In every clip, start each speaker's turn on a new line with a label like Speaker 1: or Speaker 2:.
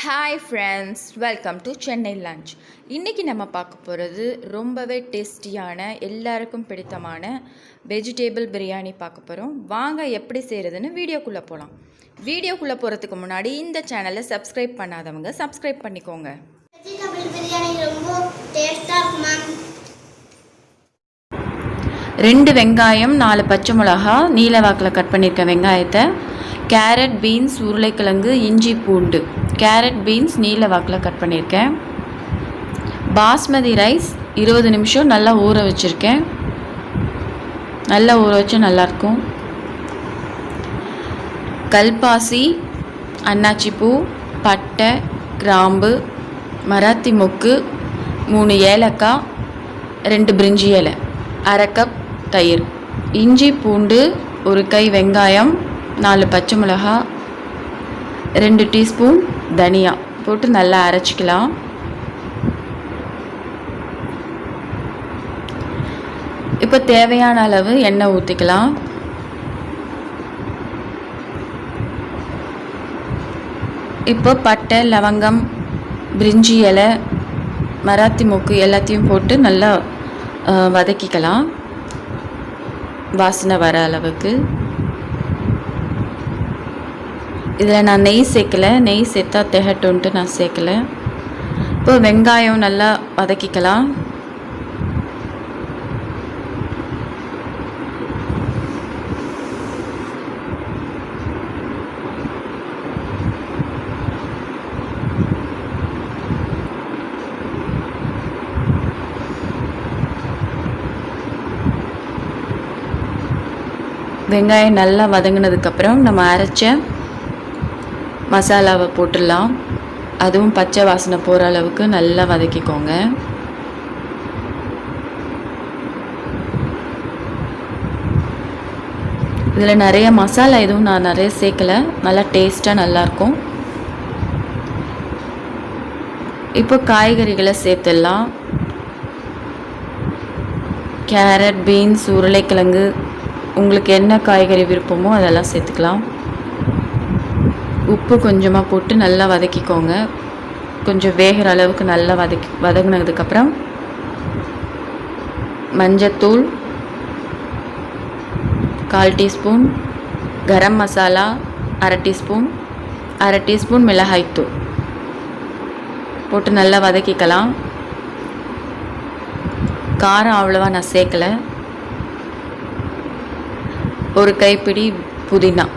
Speaker 1: Hi friends, welcome to Chennai lunch. இன்றைக்கி நம்ம பார்க்க போகிறது ரொம்பவே டேஸ்டியான எல்லாருக்கும் பிடித்தமான வெஜிடேபிள் பிரியாணி பார்க்க போகிறோம். வாங்க எப்படி செய்கிறதுன்னு வீடியோக்குள்ளே போகலாம். வீடியோக்குள்ளே போகிறதுக்கு முன்னாடி இந்த சேனலை சப்ஸ்கிரைப் பண்ணாதவங்க சப்ஸ்கிரைப் பண்ணிக்கோங்க.
Speaker 2: வெஜிடபிள் பிரியாணி ரொம்ப டேஸ்டாக இருக்கும்.
Speaker 1: 2 வெங்காயம், 4 பச்சை மிளகா நீல வாக்கில் கட் பண்ணியிருக்க வெங்காயத்தை, கேரட், பீன்ஸ், உருளைக்கிழங்கு, இஞ்சி, பூண்டு. கேரட், பீன்ஸ் நீல வாக்கில் கட் பண்ணியிருக்கேன். பாஸ்மதி ரைஸ் 20 நிமிஷம் நல்லா ஊற வச்சுருக்கேன். நல்லா ஊற வச்சா நல்லாயிருக்கும். கல்பாசி, அன்னாச்சிப்பூ, பட்டை, கிராம்பு, மராத்தி மொக்கு, 3 ஏலக்காய், 2 பிரிஞ்சி இலை, அரை கப் தயிர், இஞ்சி, பூண்டு, 1 கை வெங்காயம், 4 பச்சை மிளகா, 2 டீஸ்பூன் தனியா போட்டு நல்லா அரைச்சிக்கலாம். இப்போ தேவையான அளவு எண்ணெய் ஊற்றிக்கலாம். இப்போ பட்டை, லவங்கம், பிரிஞ்சி இலை, மராத்தி மொக்கு எல்லாத்தையும் போட்டு நல்லா வதக்கிக்கலாம், வாசனை வர அளவுக்கு. இதில் நான் நெய் சேர்க்கலை, நெய் சேர்த்தா திகட்டுன்ட்டு நான் சேர்க்கலை. இப்போ வெங்காயம் நல்லா வதக்கிக்கலாம். வெங்காயம் நல்லா வதங்கினதுக்கப்புறம் நம்ம அரைச்ச மசாலாவை போட்டுடலாம். அதுவும் பச்சை வாசனை போகிற அளவுக்கு நல்லா வதக்கிக்கோங்க. இதில் நிறைய மசாலா எதுவும் நான் நிறைய சேர்க்கலை, நல்லா டேஸ்ட்டாக நல்லாயிருக்கும். இப்போ காய்கறிகளை சேர்த்துடலாம். கேரட், பீன்ஸ், உருளைக்கிழங்கு, உங்களுக்கு என்ன காய்கறி விருப்பமோ அதெல்லாம் சேர்த்துக்கலாம். உப்பு கொஞ்சமாக போட்டு நல்லா வதக்கிக்கோங்க. கொஞ்சம் வேகிற அளவுக்கு நல்லா வதங்கினதுக்கப்புறம் மஞ்சத்தூள் 1/4 டீஸ்பூன், கரம் மசாலா 1/2 டீஸ்பூன், மிளகாய்த்தூள் போட்டு நல்லா வதக்கிக்கலாம். காரம் அவ்வளோவா நான் சேர்க்கலை. 1 கைப்பிடி புதினா,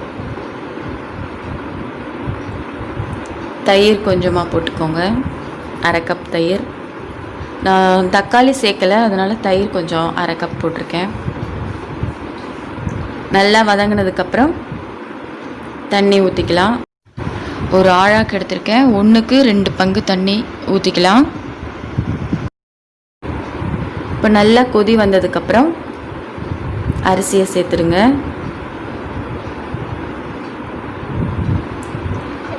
Speaker 1: தயிர் கொஞ்சமாக போட்டுக்கோங்க, அரை கப் தயிர். நான் தக்காளி சேர்க்கலை, அதனால் தயிர் கொஞ்சம் அரை கப் போட்டிருக்கேன். நல்லா வதங்கினதுக்கப்புறம் தண்ணி ஊற்றிக்கலாம். ஒரு ஆழாக்கு எடுத்திருக்கேன், 1க்கு 2 பங்கு தண்ணி ஊற்றிக்கலாம். இப்போ நல்லா கொதி வந்ததுக்கப்புறம் அரிசியை சேர்த்துடுங்க.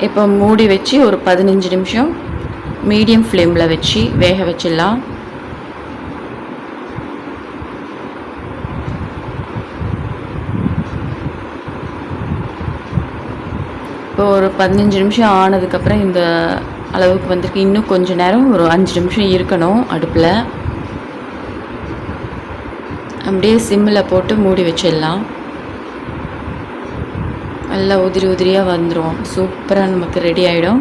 Speaker 1: இப்போ மூடி வச்சு ஒரு 15 நிமிஷம் மீடியம் ஃப்ளேமில் வச்சு வேக வச்சிடலாம். இப்போ ஒரு 15 நிமிஷம் ஆனதுக்கப்புறம் இந்த அளவுக்கு வந்திருக்கு. இன்னும் கொஞ்சம் நேரம், ஒரு 5 நிமிஷம் இருக்கணும் அடுப்பில். அப்படியே சிம்மில் போட்டு மூடி வச்சிடலாம். நல்லா உதிரியாக வந்துடும். சூப்பராக நமக்கு ரெடி ஆகிடும்.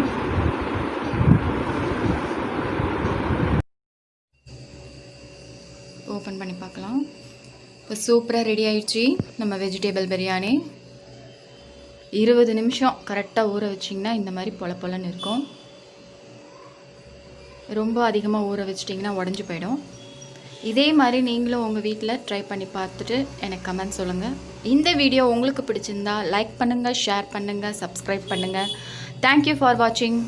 Speaker 1: ஓப்பன் பண்ணி பார்க்கலாம். இப்போ சூப்பராக ரெடி ஆகிடுச்சு நம்ம வெஜிடேபிள் பிரியாணி. 20 நிமிஷம் கரெக்டாக ஊற வச்சிங்கன்னா இந்த மாதிரி பொலன்னு இருக்கும். ரொம்ப அதிகமாக ஊற வச்சிட்டிங்கன்னா உடஞ்சி போயிடும். இதே மாதிரி நீங்களும் உங்கள் வீட்டில் ட்ரை பண்ணி பார்த்துட்டு எனக்கு கமெண்ட் சொல்லுங்கள். இந்த வீடியோ உங்களுக்கு பிடிச்சிருந்தா லைக் பண்ணுங்கள், ஷேர் பண்ணுங்கள், சப்ஸ்கிரைப் பண்ணுங்கள். தேங்க்யூ ஃபார் வாட்சிங்.